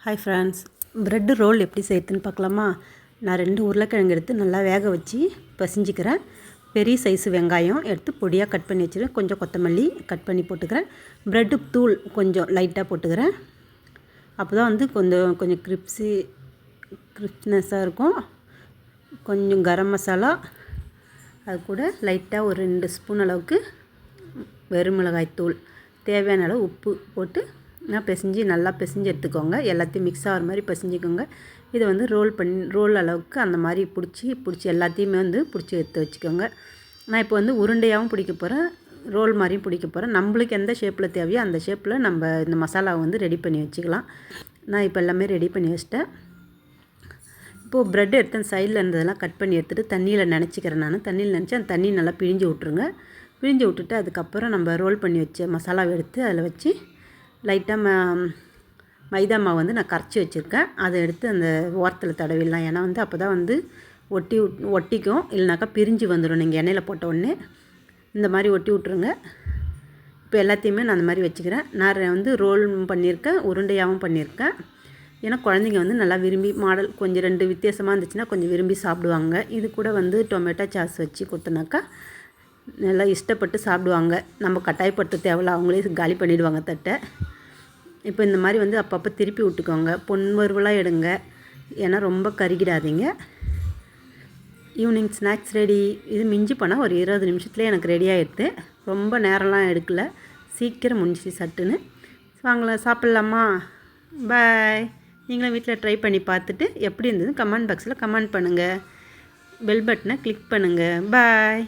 Hi friends, bread role எப்படி செய்யறதுன்னு பார்க்கலாமா? நான் 2 உருளைக்கிழங்கு எடுத்து நல்லா வேக வச்சு பசிஞ்சிக்கிறேன். பெரிய சைஸு வெங்காயம் எடுத்து பொடியாக கட் பண்ணி வச்சுருக்கேன். கொஞ்சம் கொத்தமல்லி கட் பண்ணி போட்டுக்கிறேன். ப்ரெட்டு தூள் கொஞ்சம் லைட்டாக போட்டுக்கிறேன். அப்போ தான் வந்து கொஞ்சம் கிரிப்ஸ்னஸாக இருக்கும். கொஞ்சம் கரம் மசாலா, அது கூட லைட்டாக ஒரு 2 ஸ்பூன் அளவுக்கு வெறுமிளகாய் தூள், தேவையான அளவு உப்பு போட்டு நல்லா பிசைஞ்சு எடுத்துக்கோங்க. எல்லாத்தையும் மிக்ஸ் ஆகிற மாதிரி பிசைஞ்சிக்கோங்க. இதை வந்து ரோல் அளவுக்கு அந்த மாதிரி பிடிச்சி எல்லாத்தையுமே வந்து பிடிச்சி எடுத்து வச்சுக்கோங்க. நான் இப்போ வந்து உருண்டையாகவும் பிடிக்க போகிறேன், ரோல் மாதிரியும் பிடிக்க போகிறேன். நம்மளுக்கு எந்த ஷேப்பில் தேவையோ அந்த ஷேப்பில் நம்ம இந்த மசாலாவை வந்து ரெடி பண்ணி வச்சுக்கலாம். நான் இப்போ எல்லாமே ரெடி பண்ணி வச்சிட்டேன். இப்போது ப்ரெட் எடுத்து அந்த சைடில் இருந்ததெல்லாம் கட் பண்ணி எடுத்துகிட்டு தண்ணியில் நினச்சிக்கிறேன். நான் தண்ணியில் நினச்சி அந்த தண்ணி நல்லா பிழிஞ்சு விட்ருங்க. பிழிஞ்சு விட்டுட்டு அதுக்கப்புறம் நம்ம ரோல் பண்ணி வச்ச மசாலாவை எடுத்து அதில் வச்சு லைட்டாக மைதா மாவு வந்து நான் கரைச்சி வச்சுருக்கேன். அதை எடுத்து அந்த ஓரத்தில் தடவிடலாம். ஏன்னா வந்து அப்போ தான் வந்து ஒட்டிக்கும், இல்லைனாக்கா பிரிஞ்சு வந்துடும். நீங்கள் எண்ணெயில் போட்ட உடனே இந்த மாதிரி ஒட்டி விட்ருங்க. இப்போ எல்லாத்தையுமே நான் அந்த மாதிரி வச்சுக்கிறேன். நான் வந்து ரோல் பண்ணியிருக்கேன், உருண்டையாகவும் பண்ணியிருக்கேன். ஏன்னா குழந்தைங்க வந்து நல்லா விரும்பி மாடல் கொஞ்சம் 2 வித்தியாசமாக இருந்துச்சுன்னா கொஞ்சம் விரும்பி சாப்பிடுவாங்க. இது கூட வந்து டொமேட்டோ சாஸ் வச்சு கொடுத்தனாக்கா நல்லா இஷ்டப்பட்டு சாப்பிடுவாங்க. நம்ம கட்டாயப்பட்டு தேவையில்ல, அவங்களே காலி பண்ணிவிடுவாங்க தட்டை. இப்போ இந்த மாதிரி வந்து அப்பப்போ திருப்பி விட்டுக்கோங்க. பொன் வறுவலாக எடுங்க, ஏன்னா ரொம்ப கருகிடாதீங்க. Evening snacks ready. இது மிஞ்சி போனால் ஒரு 20 நிமிஷத்துலேயே எனக்கு ரெடி ஆகிடுது. ரொம்ப நேரம்லாம் எடுக்கலை, சீக்கிரம் முடிஞ்சிச்சு சட்டுன்னு. வாங்கலாம், சாப்பிட்லாமா? பாய். நீங்களும் வீட்டில் ட்ரை பண்ணி பார்த்துட்டு எப்படி இருந்தது கமெண்ட் பாக்ஸில் கமெண்ட் பண்ணுங்கள். பெல் பட்டனை கிளிக் பண்ணுங்கள். பாய்.